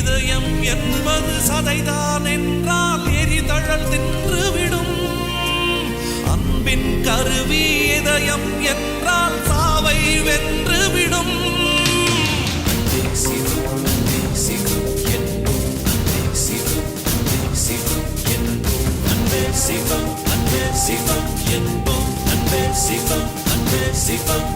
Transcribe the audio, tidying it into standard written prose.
இதயம் என்பது சதைதான் என்றால் எரிதழல் தின்றுவிடும். அன்பின் கருவி இதயம் என்றால் சாவை வென்றுவிடும். அன்பே சிவம், அன்பே சிவம் என்போம், அன்பே சிவம், அன்பே சிவம் என்போம், அன்பே சிவம், அன்பே சிவம் என்போம், அன்பே சிவம், அன்பே சிவம்